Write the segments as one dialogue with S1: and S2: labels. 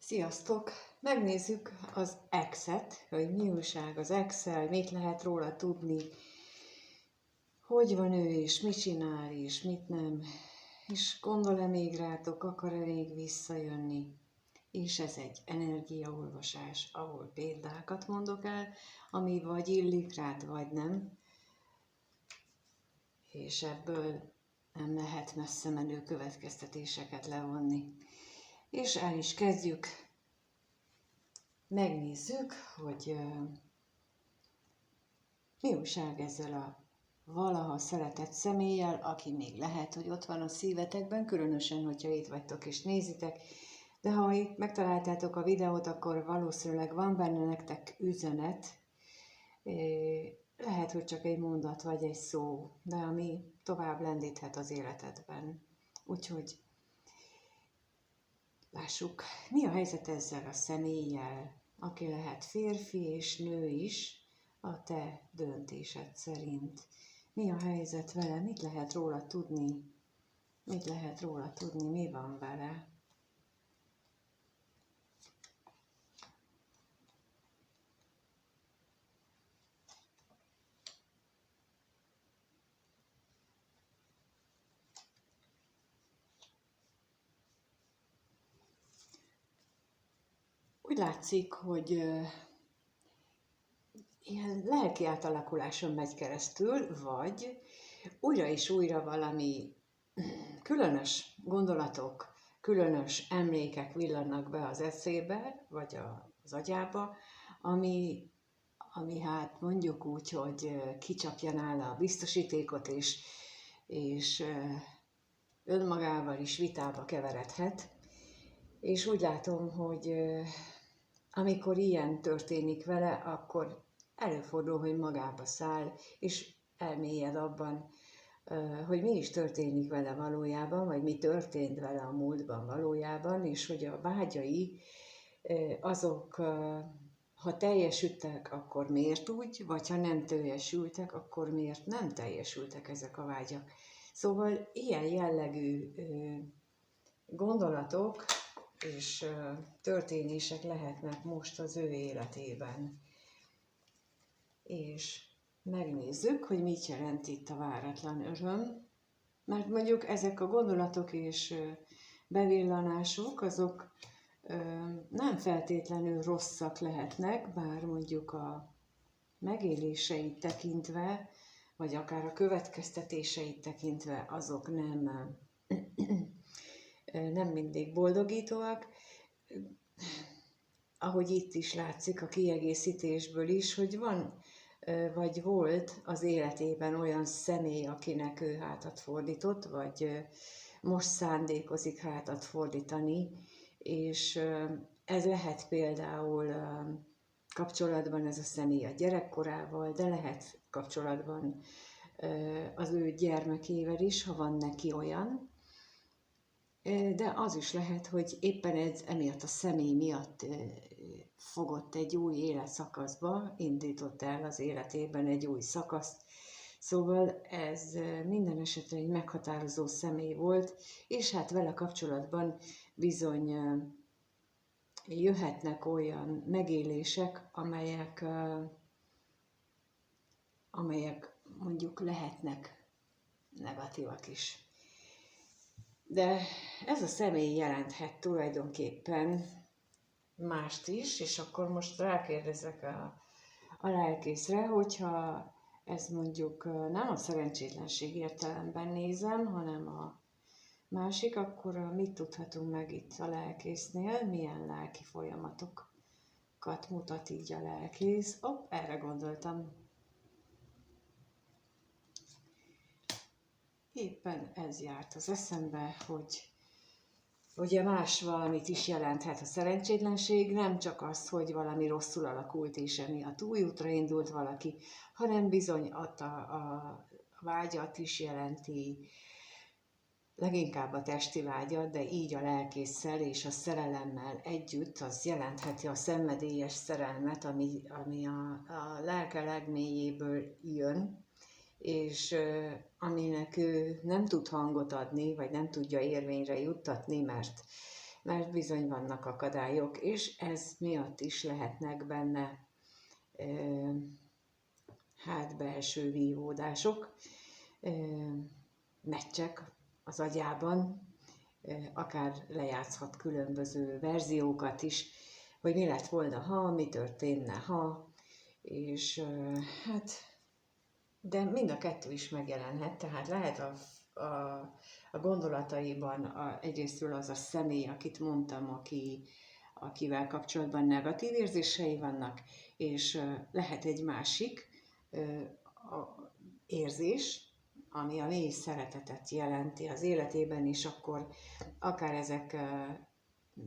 S1: Sziasztok! Megnézzük az X-et, hogy mi újság az X-el, mit lehet róla tudni, hogy van ő és mit csinál és mit nem, és gondol-e még rátok, akar-e még visszajönni. És ez egy energiaolvasás, ahol példákat mondok el, ami vagy illik rád, vagy nem, és ebből nem lehet messze menő következtetéseket levonni. És el is kezdjük. Megnézzük, hogy mi újság ezzel a valaha szeretett személlyel, aki még lehet, hogy ott van a szívetekben, különösen, hogyha itt vagytok és nézitek, de ha itt megtaláltátok a videót, akkor valószínűleg van benne nektek üzenet, lehet, hogy csak egy mondat vagy egy szó, de ami tovább lendíthet az életedben. Úgyhogy lássuk, mi a helyzet ezzel a személlyel, aki lehet férfi és nő is, a te döntésed szerint. Mi a helyzet vele, mit lehet róla tudni, mi van vele. Úgy látszik, hogy ilyen lelki átalakuláson megy keresztül, vagy újra és újra valami különös gondolatok, különös emlékek villannak be az eszébe, vagy az agyába, ami hát mondjuk úgy, hogy kicsapja nála a biztosítékot, és önmagával is vitába keveredhet. És úgy látom, hogy amikor ilyen történik vele, akkor előfordul, hogy magába száll, és elmélyed abban, hogy mi is történik vele valójában, vagy mi történt vele a múltban valójában, és hogy a vágyai azok, ha teljesültek, akkor miért úgy, vagy ha nem teljesültek, akkor miért nem teljesültek ezek a vágyak. Szóval ilyen jellegű gondolatok és történések lehetnek most az ő életében. És megnézzük, hogy mit jelent itt a váratlan öröm, mert mondjuk ezek a gondolatok és bevillanások, azok nem feltétlenül rosszak lehetnek, bár mondjuk a megéléseit tekintve, vagy akár a következtetéseit tekintve azok nem mindig boldogítóak. Ahogy itt is látszik a kiegészítésből is, hogy van vagy volt az életében olyan személy, akinek ő hátat fordított, vagy most szándékozik hátat fordítani, és ez lehet például kapcsolatban ez a személy a gyerekkorával, de lehet kapcsolatban az ő gyermekével is, ha van neki olyan. De az is lehet, hogy éppen ez emiatt a személy miatt fogott egy új életszakaszba, indított el az életében egy új szakaszt. Szóval ez minden esetre egy meghatározó személy volt, és hát vele kapcsolatban bizony jöhetnek olyan megélések, amelyek mondjuk lehetnek negatívak is. De ez a személy jelenthet tulajdonképpen mást is, és akkor most rákérdezek a lelkészre, hogyha ez mondjuk nem a szerencsétlenség értelemben nézem, hanem a másik, akkor mit tudhatunk meg itt a lelkésznél, milyen lelki folyamatokat mutat így a lelkész. Erre gondoltam. Éppen ez járt az eszembe, hogy ugye más valamit is jelenthet a szerencsétlenség, nem csak az, hogy valami rosszul alakult és emiatt új útra indult valaki, hanem bizony a vágyat is jelenti, leginkább a testi vágyat, de így a lelkésszel és a szerelemmel együtt az jelentheti a szenvedélyes szerelmet, ami a lelke legmélyéből jön, és aminek ő nem tud hangot adni, vagy nem tudja érvényre juttatni, mert mert bizony vannak akadályok, és ez miatt is lehetnek benne belső vívódások, meccsek az agyában, akár lejátszhat különböző verziókat is, hogy mi lett volna, ha, mi történne, ha, és de mind a kettő is megjelenhet, tehát lehet a gondolataiban egyrésztről az a személy, akit mondtam, akivel kapcsolatban negatív érzései vannak, és lehet egy másik érzés, ami a mély szeretetet jelenti az életében, és akkor akár ezek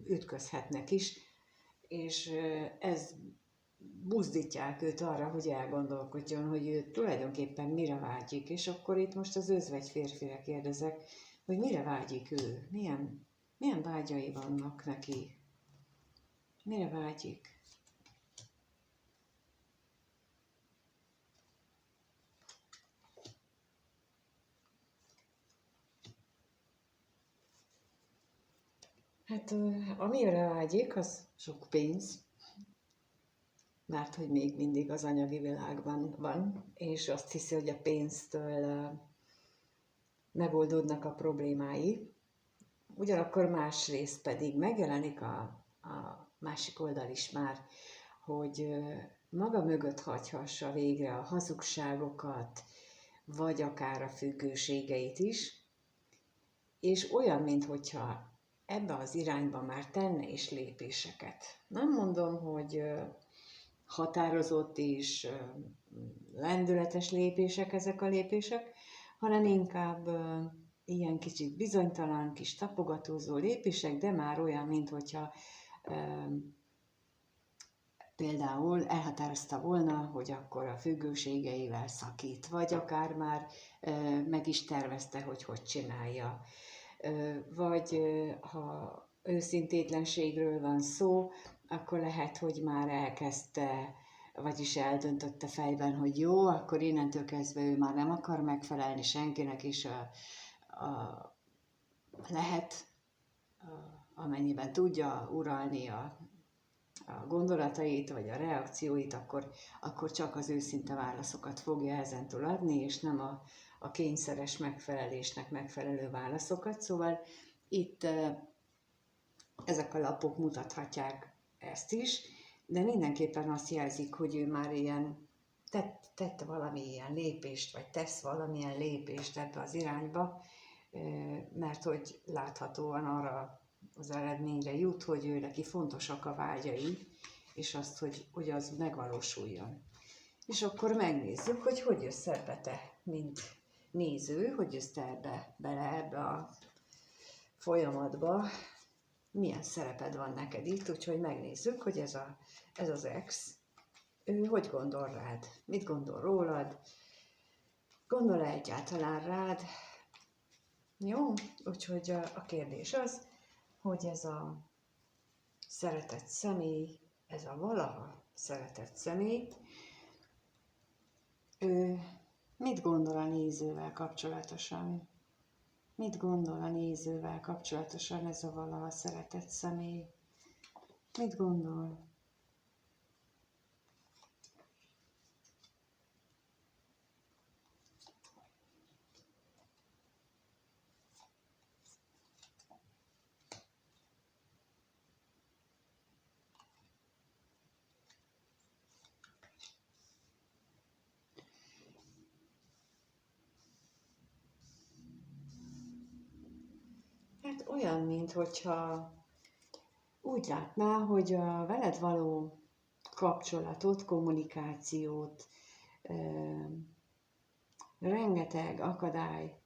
S1: ütközhetnek is, és ez buzdítják őt arra, hogy elgondolkodjon, hogy ő tulajdonképpen mire vágyik, és akkor itt most az özvegy férfire kérdezek, hogy mire vágyik ő, milyen vágyai vannak neki, mire vágyik. Hát amire vágyik, az sok pénz, mert hogy még mindig az anyagi világban van, és azt hiszi, hogy a pénztől megoldódnak a problémái. Ugyanakkor másrészt pedig megjelenik a másik oldal is már, hogy maga mögött hagyhassa végre a hazugságokat, vagy akár a függőségeit is, és olyan, minthogyha ebbe az irányba már tenne is lépéseket. Nem mondom, hogy határozott és lendületes lépések ezek a lépések, hanem inkább ilyen kicsit bizonytalan, kis tapogatózó lépések, de már olyan, minthogyha például elhatározta volna, hogy akkor a függőségeivel szakít, vagy akár már meg is tervezte, hogy csinálja. Vagy ha őszintétlenségről van szó, akkor lehet, hogy már elkezdte, vagyis eldöntötte fejben, hogy jó, akkor innentől kezdve ő már nem akar megfelelni senkinek, és lehet, amennyiben tudja uralni a gondolatait, vagy a reakcióit, akkor csak az őszinte válaszokat fogja ezentúl adni, és nem a kényszeres megfelelésnek megfelelő válaszokat. Szóval itt ezek a lapok mutathatják ezt is, de mindenképpen azt jelzik, hogy ő már ilyen tett valami ilyen lépést, vagy tesz valamilyen lépést ebbe az irányba, mert hogy láthatóan arra az eredményre jut, hogy ő neki fontosak a vágyai, és azt, hogy az megvalósuljon. És akkor megnézzük, hogy jössz ebbe te, mint néző, hogy jössz te ebbe a folyamatba, milyen szereped van neked itt, úgyhogy megnézzük, hogy ez az ex, ő hogy gondol rád, mit gondol rólad, gondol-e egyáltalán rád. Jó, úgyhogy a kérdés az, hogy ez a szeretett személy, ez a valaha szeretett személy, ő mit gondol a nézővel kapcsolatosan? Mit gondol a nézővel kapcsolatosan ez a valaha szeretett személy? Mit gondol? Hát olyan, minthogyha úgy látná, hogy a veled való kapcsolatot, kommunikációt, rengeteg akadály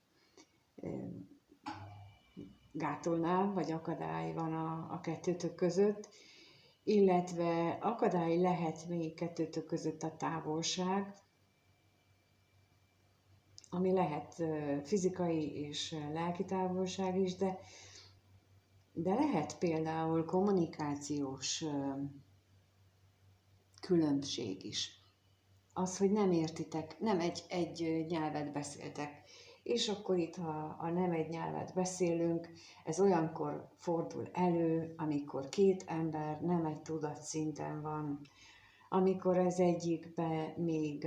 S1: gátolná, vagy akadály van a kettőtök között, illetve akadály lehet még kettőtök között a távolság, ami lehet fizikai és lelki távolság is, de lehet például kommunikációs különbség is. Az, hogy nem értitek, nem egy nyelvet beszéltek, És akkor itt, ha nem egy nyelvet beszélünk, ez olyankor fordul elő, amikor két ember nem egy tudatszinten van, amikor az egyikbe még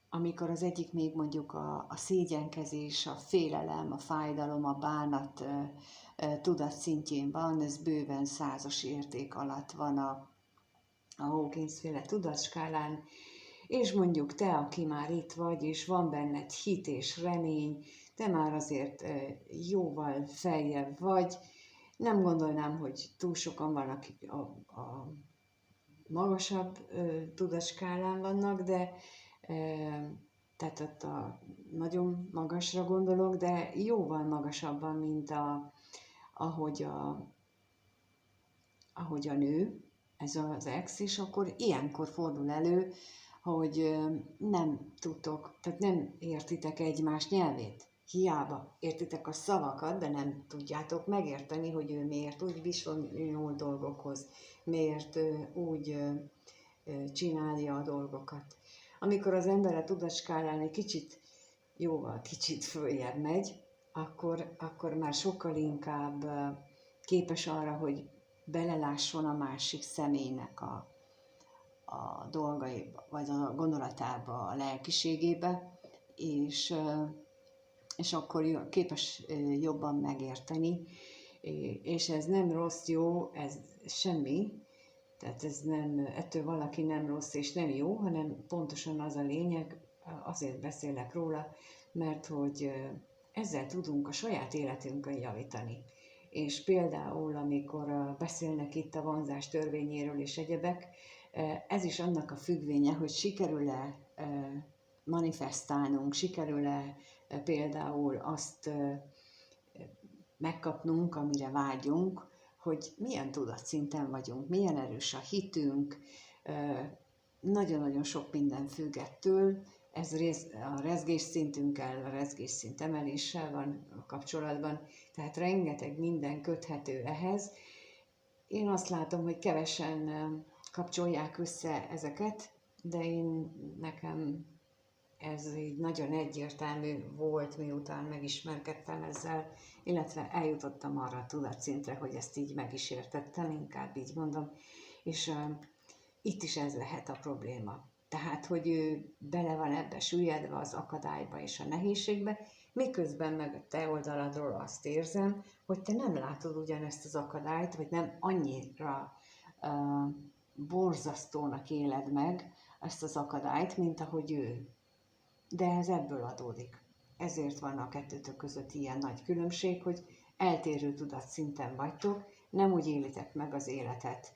S1: amikor az egyik még mondjuk a szégyenkezés, a félelem, a fájdalom, a bánat tudatszintjén van, ez bőven 100-as érték alatt van a Hawkins-féle tudatskálán, és mondjuk te, aki már itt vagy, és van benned hit és remény, te már azért jóval feljebb vagy. Nem gondolnám, hogy túl sokan vannak, akik a magasabb tudatskálán vannak, de tehát ott nagyon magasra gondolok, de jóval magasabban, mint ahogy a nő, ez az ex, és akkor ilyenkor fordul elő, hogy nem tudtok, tehát nem értitek egymás nyelvét. Hiába értitek a szavakat, de nem tudjátok megérteni, hogy ő miért úgy viszonyul dolgokhoz, miért úgy csinálja a dolgokat. Amikor az ember a tudatskálán egy kicsit följebb megy, akkor már sokkal inkább képes arra, hogy belelásson a másik személynek a dolgaiba, vagy a gondolatába, a lelkiségébe, és akkor képes jobban megérteni, és ez nem rossz, jó, ez semmi, tehát ez nem, ettől valaki nem rossz és nem jó, hanem pontosan az a lényeg, azért beszélek róla, mert hogy ezzel tudunk a saját életünkön javítani. És például, amikor beszélnek itt a vonzás törvényéről és egyebek, ez is annak a függvénye, hogy sikerül-e manifestálnunk, sikerül-e például azt megkapnunk, amire vágyunk, hogy milyen tudatszinten vagyunk, milyen erős a hitünk, nagyon-nagyon sok minden függ ettől, ez a rezgésszintünkkel, a rezgésszint emeléssel van a kapcsolatban, tehát rengeteg minden köthető ehhez. Én azt látom, hogy kevesen kapcsolják össze ezeket, de nekem ez így nagyon egyértelmű volt, miután megismerkedtem ezzel, illetve eljutottam arra a tudatszintre, hogy ezt így meg is értettem, inkább így mondom, és itt is ez lehet a probléma. Tehát, hogy ő bele van ebbe süllyedve az akadályba és a nehézségbe, miközben meg a te oldaladról azt érzem, hogy te nem látod ugyanezt az akadályt, vagy nem annyira borzasztónak éled meg ezt az akadályt, mint ahogy ő. De ez ebből adódik. Ezért van a kettőtök között ilyen nagy különbség, hogy eltérő tudatszinten vagytok, nem úgy élitek meg az életet,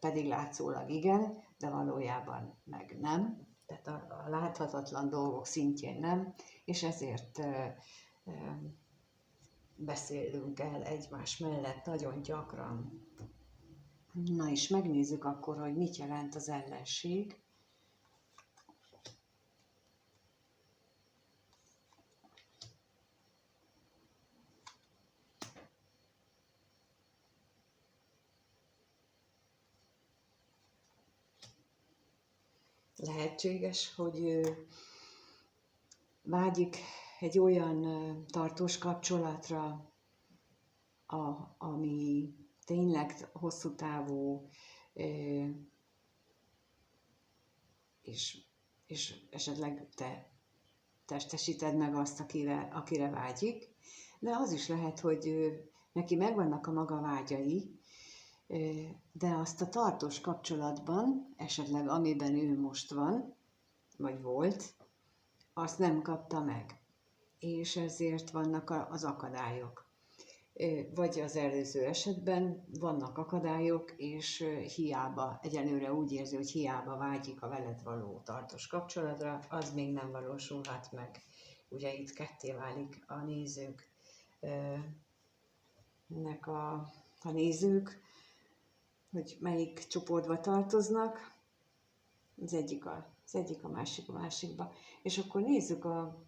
S1: pedig látszólag igen, de valójában meg nem. Tehát a láthatatlan dolgok szintjén nem, és ezért beszélünk el egymás mellett nagyon gyakran. Na és megnézzük akkor, hogy mit jelent az ellenség. Lehetséges, hogy vágyik egy olyan tartós kapcsolatra, ami tényleg hosszú távú, és esetleg te testesíted meg azt, akire vágyik, de az is lehet, hogy neki megvannak a maga vágyai, de azt a tartós kapcsolatban, esetleg amiben ő most van, vagy volt, azt nem kapta meg. És ezért vannak az akadályok. Vagy az előző esetben vannak akadályok, és hiába, egyelőre úgy érzi, hogy hiába vágyik a veled való tartós kapcsolatra, az még nem valósulhat meg. Ugye itt ketté válik a nézők, hogy melyik csoportba tartoznak, az egyik a másikba. És akkor nézzük a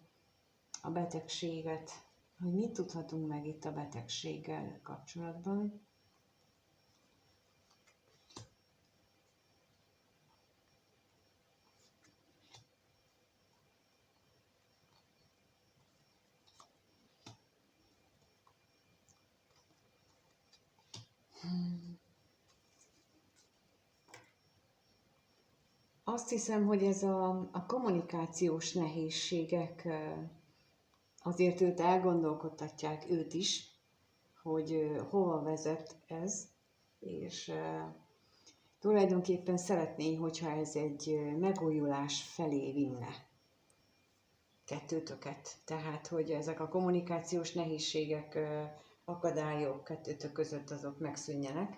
S1: betegséget, hogy mit tudhatunk meg itt a betegséggel kapcsolatban. Azt hiszem, hogy ez a kommunikációs nehézségek azért őt elgondolkodtatják, őt is, hogy hova vezet ez, és tulajdonképpen szeretné, hogyha ez egy megújulás felé vinne kettőtöket. Tehát, hogy ezek a kommunikációs nehézségek, akadályok kettőtök között azok megszűnjenek.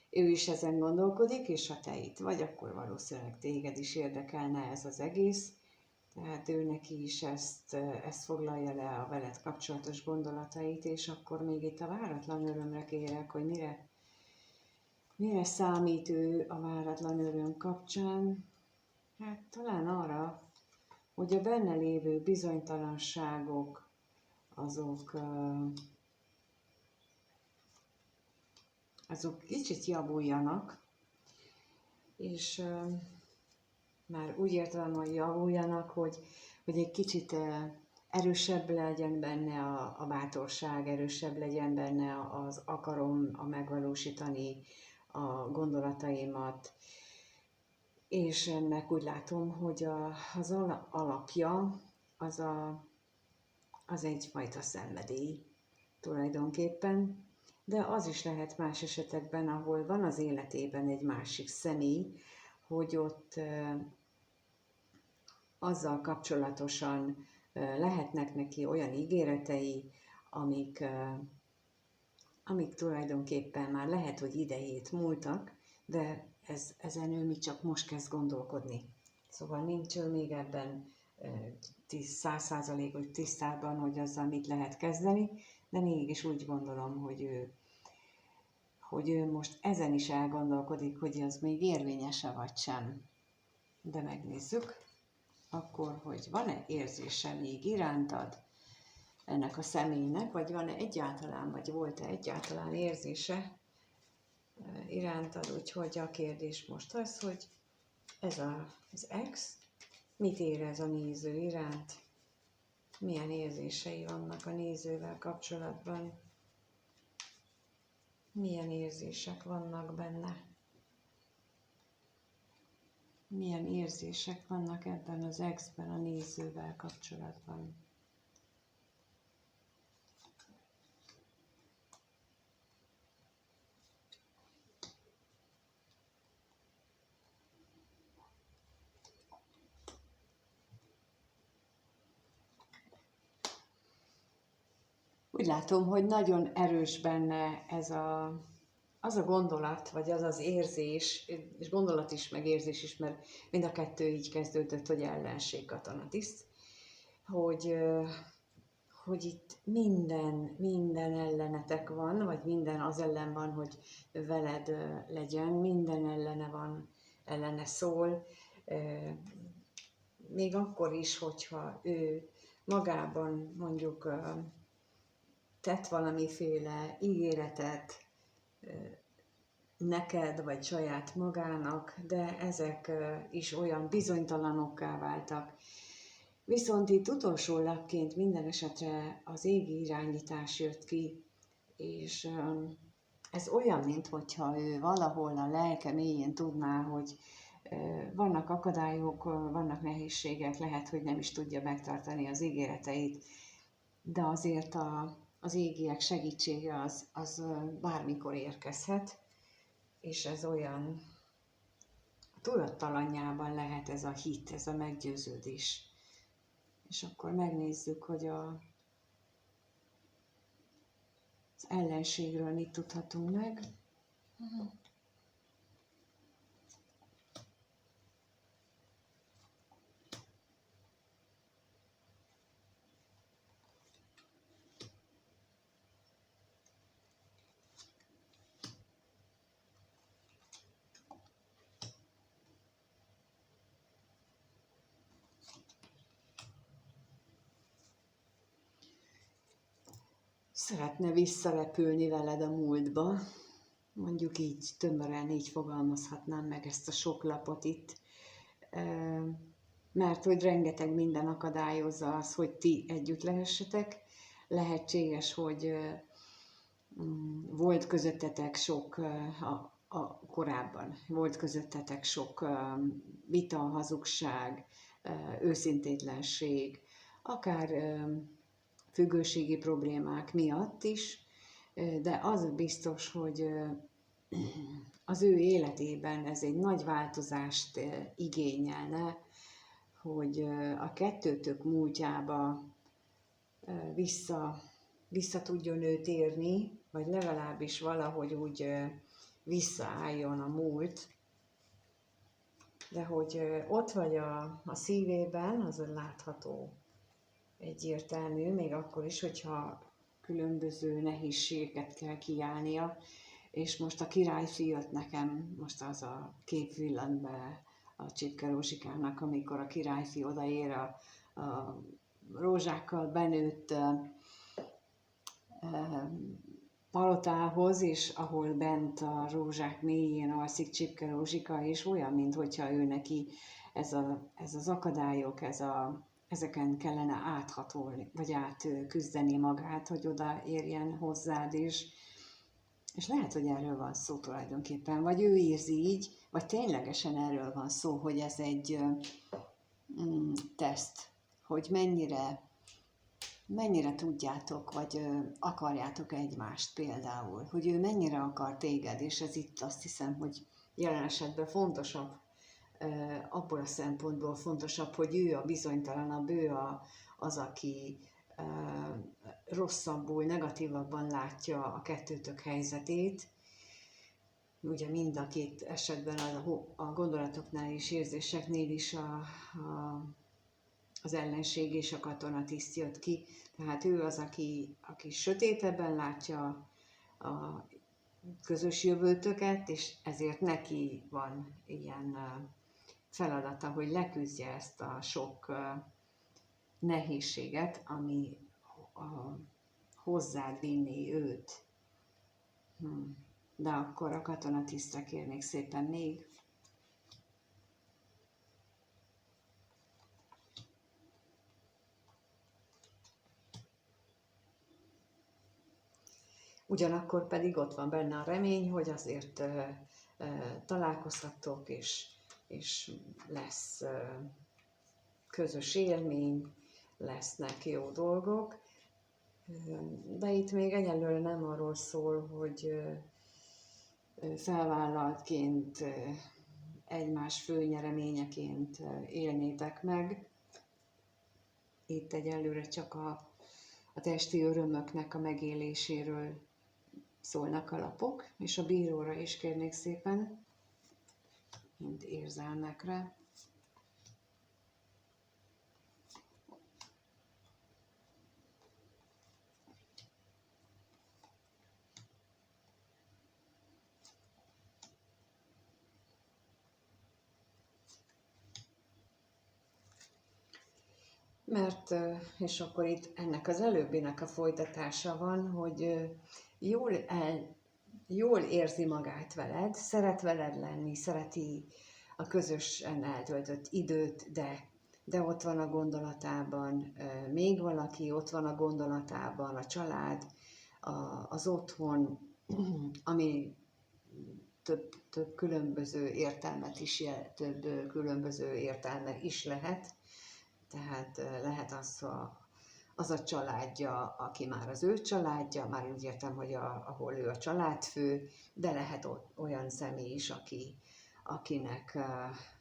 S1: Ő is ezen gondolkodik, és ha te itt vagy, akkor valószínűleg téged is érdekelne ez az egész. Tehát ő neki is ezt foglalja le a veled kapcsolatos gondolatait, és akkor még itt a váratlan örömre kérek, hogy mire számít ő a váratlan öröm kapcsán. Hát talán arra, hogy a benne lévő bizonytalanságok, azok kicsit javuljanak, és már úgy értem, hogy javuljanak, hogy egy kicsit erősebb legyen benne a bátorság, erősebb legyen benne az akarom megvalósítani a gondolataimat. És ennek úgy látom, hogy az alapja az egyfajta szenvedély tulajdonképpen, de az is lehet más esetekben, ahol van az életében egy másik személy, hogy ott azzal kapcsolatosan lehetnek neki olyan ígéretei, amik tulajdonképpen már lehet, hogy idejét múltak, de ezen ő még csak most kezd gondolkodni. Szóval nincs ő még ebben 100%-os tisztában, hogy azzal mit lehet kezdeni, de mégis úgy gondolom, hogy ő most ezen is elgondolkodik, hogy az még érvényes-e vagy sem. De megnézzük akkor, hogy van-e érzése még irántad ennek a személynek, vagy van-e egyáltalán, vagy volt-e egyáltalán érzése irántad, úgyhogy a kérdés most az, hogy ez az ex mit érez a néző iránt, milyen érzései vannak a nézővel kapcsolatban, milyen érzések vannak benne, milyen érzések vannak ebben az exben a nézővel kapcsolatban. Úgy látom, hogy nagyon erős benne az a gondolat, vagy az az érzés, és gondolat is, meg érzés is, mert mind a kettő így kezdődött, hogy ellenség katonatiszt, hogy itt minden ellenetek van, vagy minden az ellen van, hogy veled legyen, minden ellene szól, még akkor is, hogyha ő magában mondjuk tett valamiféle ígéretet neked, vagy saját magának, de ezek is olyan bizonytalanokká váltak. Viszont itt utolsó lapként minden esetre az égi irányítás jött ki, és ez olyan, mintha ő valahol a lelke mélyén tudná, hogy vannak akadályok, vannak nehézségek, lehet, hogy nem is tudja megtartani az ígéreteit, de azért az égiek segítsége az bármikor érkezhet, és ez olyan tudattalanjában lehet ez a hit, ez a meggyőződés. És akkor megnézzük, hogy az ellenségről mit tudhatunk meg. Szeretne visszarepülni veled a múltba, mondjuk így tömören így fogalmazhatnám meg ezt a sok lapot itt, mert hogy rengeteg minden akadályozza az, hogy ti együtt lehessetek. Lehetséges, hogy Volt közöttetek sok, korábban volt közöttetek sok vita, hazugság, őszintétlenség, akár függőségi problémák miatt is, de az biztos, hogy az ő életében ez egy nagy változást igényelne, hogy a kettőtök múltjába vissza tudjon ő térni, vagy legalábbis valahogy úgy visszaálljon a múlt, de hogy ott vagy a szívében, az látható, egyértelmű, még akkor is, hogyha különböző nehézségeket kell kiállnia, és most a királyfi jött nekem, most az a kép villant be a Csipke Rózsikának, amikor a királyfi odaér a rózsákkal benőtt palotához, és ahol bent a rózsák mélyén alszik Csipke Rózsika, és olyan, mintha ő neki ez az akadályok, ezeken kellene áthatolni, vagy átküzdeni magát, hogy odaérjen hozzád, és lehet, hogy erről van szó tulajdonképpen, vagy ő érzi így, vagy ténylegesen erről van szó, hogy ez egy teszt, hogy mennyire tudjátok, vagy akarjátok egymást például, hogy ő mennyire akar téged, és ez itt azt hiszem, hogy jelen esetben fontosabb, abból a szempontból fontosabb, hogy ő a bizonytalanabb, ő az, aki rosszabbul, negatívabban látja a kettőtök helyzetét. Ugye mind a két esetben a gondolatoknál és érzéseknél is az ellenség és a katonatiszt jött ki. Tehát ő az, aki sötétebben látja a közös jövőtöket, és ezért neki van ilyen feladata, hogy leküzdje ezt a sok nehézséget, ami hozzád vinni őt. De akkor a katonatisztre kérnék szépen még. Ugyanakkor pedig ott van benne a remény, hogy azért találkozhattok, és lesz közös élmény, lesznek jó dolgok. De itt még egyelőre nem arról szól, hogy felvállaltként, egymás főnyereményeként élnétek meg. Itt egyelőre csak a testi örömöknek a megéléséről szólnak a lapok, és a bíróra is kérnék szépen, mint érzelmekre. Mert, és akkor itt ennek az előbbinek a folytatása van, hogy jól érzi magát veled, szeret veled lenni, szereti a közösen eltöltött időt, de ott van a gondolatában még valaki, ott van a gondolatában a család, az otthon, ami több különböző értelmet is több különböző értelme is lehet. Tehát lehet az a családja, aki már az ő családja, már úgy értem, hogy ahol ő a családfő, de lehet olyan személy is, akinek,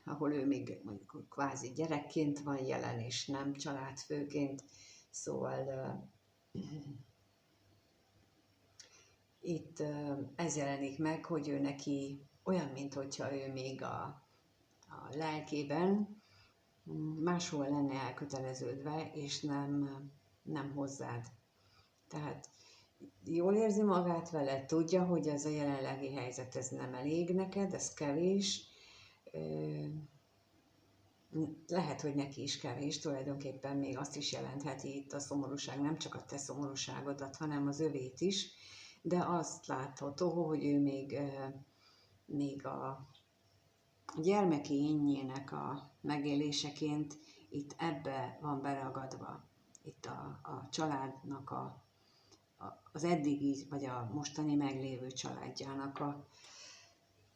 S1: ahol ő még mondjuk kvázi gyerekként van jelen, és nem családfőként. Szóval itt ez jelenik meg, hogy ő neki olyan, mintha ő még a lelkében máshol lenne elköteleződve, és nem hozzád. Tehát jól érzi magát vele, tudja, hogy ez a jelenlegi helyzet ez nem elég neked, ez kevés. Lehet, hogy neki is kevés, tulajdonképpen még azt is jelentheti itt a szomorúság, nem csak a te szomorúságodat, hanem az övét is, de azt látható, hogy ő még a gyermeki énjének a megéléseként itt ebbe van beragadva. Itt a családnak az eddigi, vagy a mostani meglévő családjának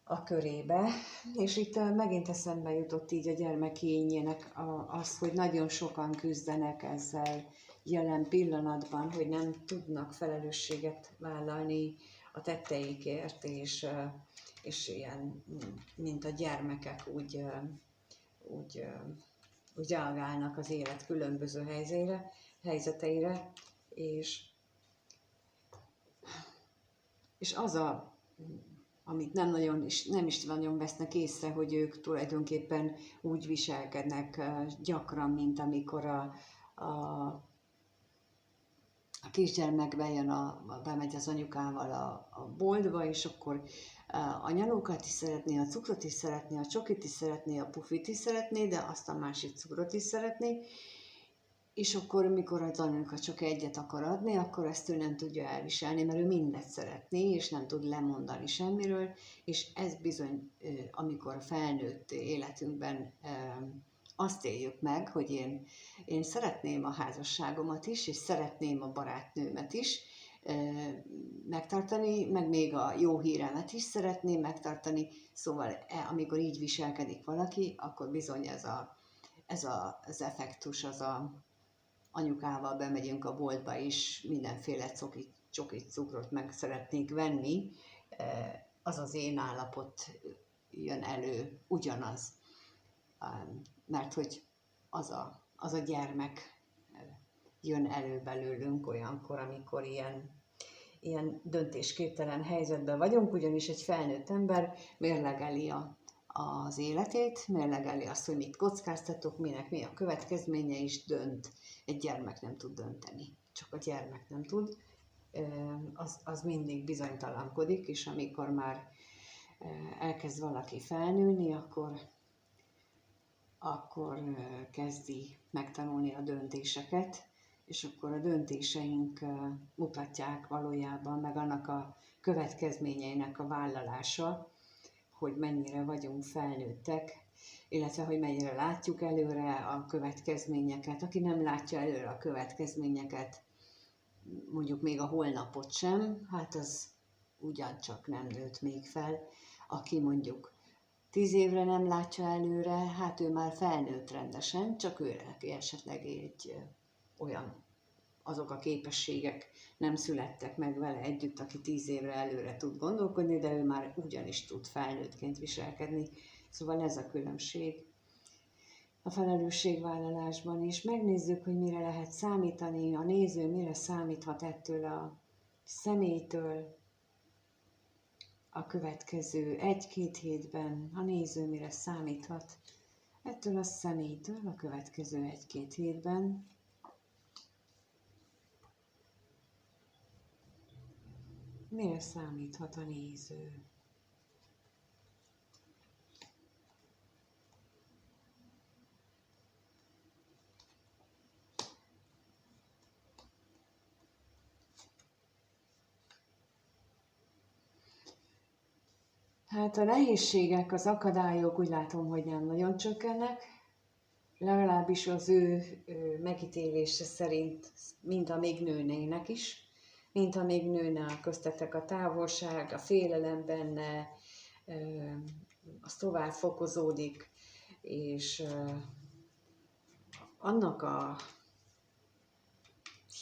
S1: a körébe. És itt megint eszembe jutott így a gyermekényének az, hogy nagyon sokan küzdenek ezzel jelen pillanatban, hogy nem tudnak felelősséget vállalni a tetteikért, és ilyen, mint a gyermekek úgy reagálnak az élet különböző helyzeteire, és az amit nem is nagyon vesznek észre, hogy ők tulajdonképpen úgy viselkednek gyakran, mint amikor a kisgyermek bemegy az anyukával a boltba, és akkor a nyalókat is szeretné, a cukrot is szeretné, a csokit is szeretné, a pufit is szeretné, de azt a másik cukrot is szeretné. És akkor, mikor az anyuka csak egyet akar adni, akkor ezt ő nem tudja elviselni, mert ő mindet szeretné, és nem tud lemondani semmiről, és ez bizony, amikor a felnőtt életünkben azt éljük meg, hogy én szeretném a házasságomat is, és szeretném a barátnőmet is megtartani, meg még a jó híremet is szeretném megtartani, szóval amikor így viselkedik valaki, akkor bizony az effektus, anyukával bemegyünk a boltba is, mindenféle csokit, cukrot meg szeretnék venni, az az én állapot jön elő, ugyanaz. Mert hogy az a gyermek jön elő belőlünk olyankor, amikor ilyen döntésképtelen helyzetben vagyunk, ugyanis egy felnőtt ember mérlegeli az életét, mérlegeli azt, hogy mit kockáztatok, minek mi a következménye, és dönt. Egy gyermek nem tud dönteni, csak a gyermek nem tud. Az mindig bizonytalankodik, és amikor már elkezd valaki felnőni, akkor kezdi megtanulni a döntéseket, és akkor a döntéseink mutatják valójában meg annak a következményeinek a vállalása, hogy mennyire vagyunk felnőttek, illetve hogy mennyire látjuk előre a következményeket. Aki nem látja előre a következményeket, mondjuk még a holnapot sem, hát az ugyancsak nem nőtt még fel. Aki mondjuk 10 évre nem látja előre, hát ő már felnőtt rendesen, csak ő esetleg azok a képességek nem születtek meg vele együtt, aki 10 évre előre tud gondolkodni, de ő már ugyanis tud felnőttként viselkedni. Szóval ez a különbség a felelősségvállalásban is. Megnézzük, hogy mire lehet számítani, a néző mire számíthat ettől a személytől a következő 1-2 hétben, a néző mire számíthat ettől a személytől a következő 1-2 hétben. Mire számíthat a néző? Hát a nehézségek, az akadályok úgy látom, hogy nem nagyon csökkennek, legalábbis az ő megítélése szerint, mint amíg nőnének is, mint amíg nőne köztetek a távolság, a félelem benne, az tovább fokozódik, és annak a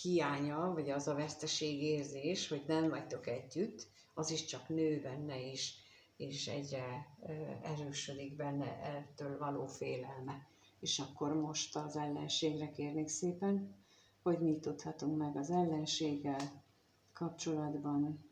S1: hiánya, vagy az a veszteségérzés, hogy nem vagytok együtt, az is csak nő benne is, és egyre erősödik benne ettől való félelme. És akkor most az ellenségre kérnék szépen, hogy mit tudhatunk meg az ellenséggel kapcsolatban.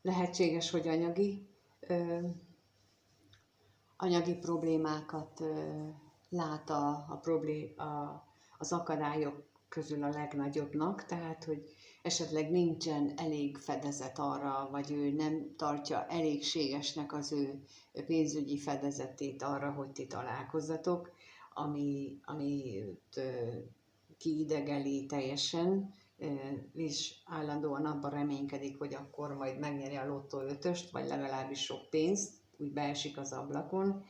S1: Lehetséges, hogy anyagi problémákat lát az akadályok közül a legnagyobbnak, tehát hogy esetleg nincsen elég fedezet arra, vagy ő nem tartja elégségesnek az ő pénzügyi fedezetét arra, hogy ti találkozzatok, ami kiidegeli teljesen, is állandóan abban reménykedik, hogy akkor majd megnyeri a lottó ötöst, vagy legalábbis sok pénzt, úgy beesik az ablakon.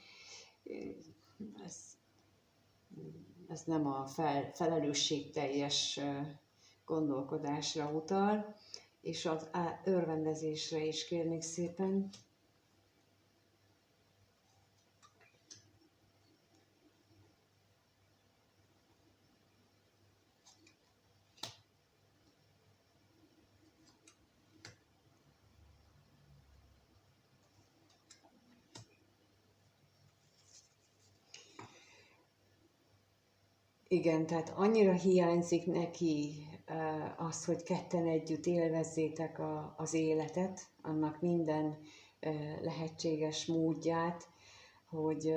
S1: Ez, ez nem a felelősségteljes gondolkodásra utal, és az örvendezésre is kérnék szépen. Igen, tehát annyira hiányzik neki az, hogy ketten együtt élvezzétek az életet, annak minden lehetséges módját, hogy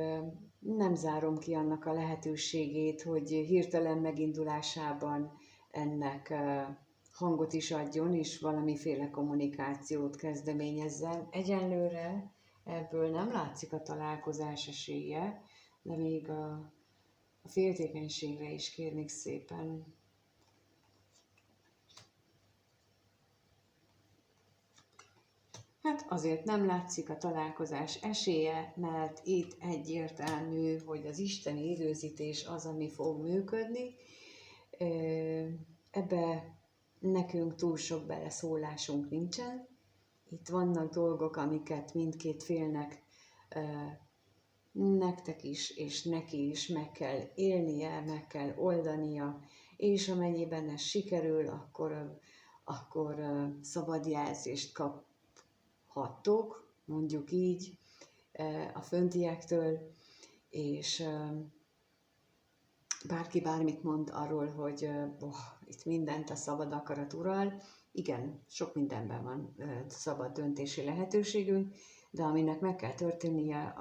S1: nem zárom ki annak a lehetőségét, hogy hirtelen megindulásában ennek hangot is adjon, és valamiféle kommunikációt kezdeményezzen. Egyenlőre ebből nem látszik a találkozás esélye, de még a féltékenységre is kérnék szépen. Hát azért nem látszik a találkozás esélye, mert itt egyértelmű, hogy az isteni időzítés az, ami fog működni. Ebbe nekünk túl sok beleszólásunk nincsen. Itt vannak dolgok, amiket mindkét félnek, nektek is, és neki is meg kell élnie, meg kell oldania, és amennyiben ez sikerül, akkor szabad jelzést kaphattok, mondjuk így, a föntiektől, és bárki bármit mond arról, hogy itt mindent a szabad akarat ural. Igen, sok mindenben van szabad döntési lehetőségünk, de aminek meg kell történnie,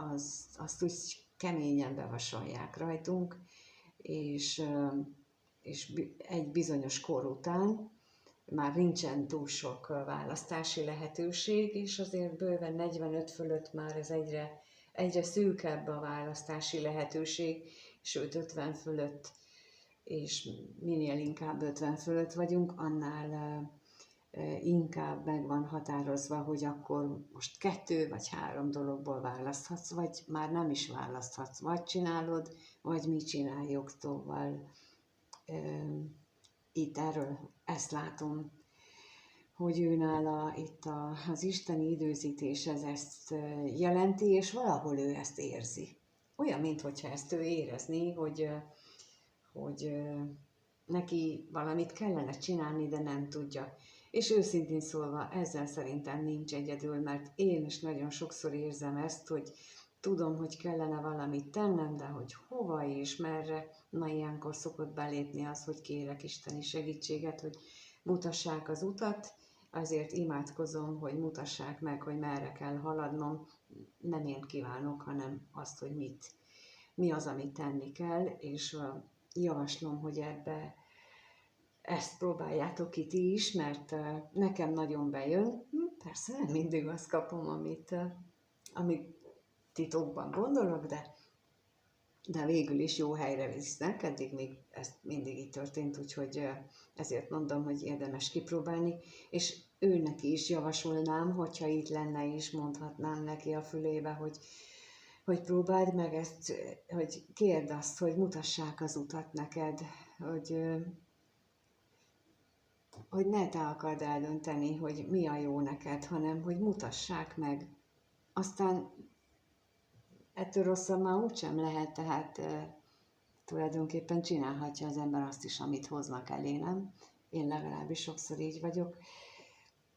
S1: azt úgy keményen bevasalják rajtunk, és egy bizonyos kor után már nincsen túl sok választási lehetőség, és azért bőven 45 fölött már ez egyre szűkebb a választási lehetőség, sőt 50 fölött, és minél inkább 50 fölött vagyunk, annál inkább meg van határozva, hogy akkor most 2 vagy 3 dologból választhatsz, vagy már nem is választhatsz, vagy csinálod, vagy mi csináljuk, szóval itt erről ezt látom, hogy őnála itt az isteni időzítés ezt jelenti, és valahol ő ezt érzi. Olyan, mintha ezt ő érezné, hogy neki valamit kellene csinálni, de nem tudja. És őszintén szólva, ezzel szerintem nincs egyedül, mert én is nagyon sokszor érzem ezt, hogy tudom, hogy kellene valamit tennem, de hogy hova és merre, na ilyenkor szokott belépni az, hogy kérek isteni segítséget, hogy mutassák az utat, azért imádkozom, hogy mutassák meg, hogy merre kell haladnom, nem én kívánok, hanem azt, hogy mi az, amit tenni kell, és javaslom, hogy ebbe ezt próbáljátok ki ti is, mert nekem nagyon bejön. Persze nem mindig azt kapom, amit titokban gondolok, de végül is jó helyre visznek, eddig még ez mindig így történt, úgyhogy ezért mondom, hogy érdemes kipróbálni, és őnek is javasolnám, hogyha itt lenne is, mondhatnám neki a fülébe, hogy próbáld meg ezt, hogy kérd azt, hogy mutassák az utat neked, hogy ne te akard eldönteni, hogy mi a jó neked, hanem hogy mutassák meg. Aztán ettől rosszabb már úgysem lehet, tehát tulajdonképpen csinálhatja az ember azt is, amit hoznak elé, nem? Én legalábbis sokszor így vagyok.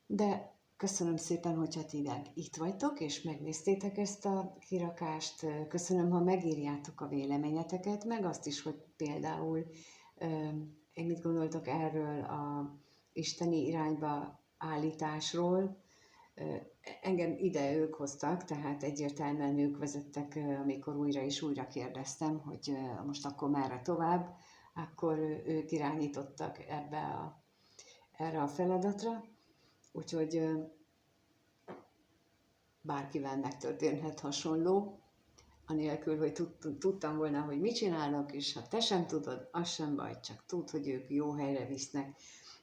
S1: De köszönöm szépen, hogyha ti itt vagytok, és megnéztétek ezt a kirakást. Köszönöm, ha megírjátok a véleményeteket, meg azt is, hogy például én mit gondoltok erről a isteni irányba állításról. Engem ide ők hoztak, tehát egyértelműen ők vezettek, amikor újra és újra kérdeztem, hogy most akkor merre tovább, akkor ők irányítottak erre a feladatra. Úgyhogy bárkivel megtörténhet hasonló, anélkül, hogy tudtam volna, hogy mit csinálok, és ha te sem tudod, az sem baj, csak tudd, hogy ők jó helyre visznek.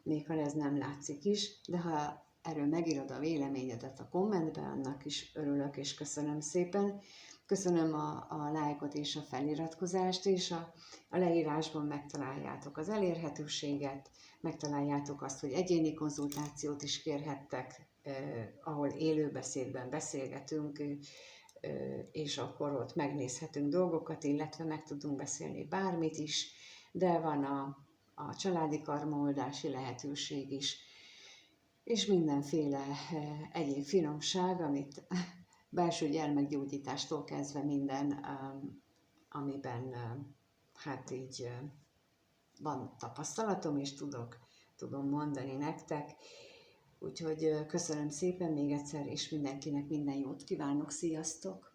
S1: még ha ez nem látszik is, de ha erről megírod a véleményedet a kommentbe, annak is örülök, és köszönöm szépen. Köszönöm a lájkot és a feliratkozást, és a leírásban megtaláljátok az elérhetőséget, megtaláljátok azt, hogy egyéni konzultációt is kérhettek, ahol élőbeszédben beszélgetünk, és akkor ott megnézhetünk dolgokat, illetve meg tudunk beszélni bármit is, de van a családi karmaoldási lehetőség is, és mindenféle egyéb finomság, amit belső gyermekgyógyítástól kezdve minden, amiben hát így van tapasztalatom, és tudom mondani nektek. Úgyhogy köszönöm szépen még egyszer, és mindenkinek minden jót kívánok, sziasztok!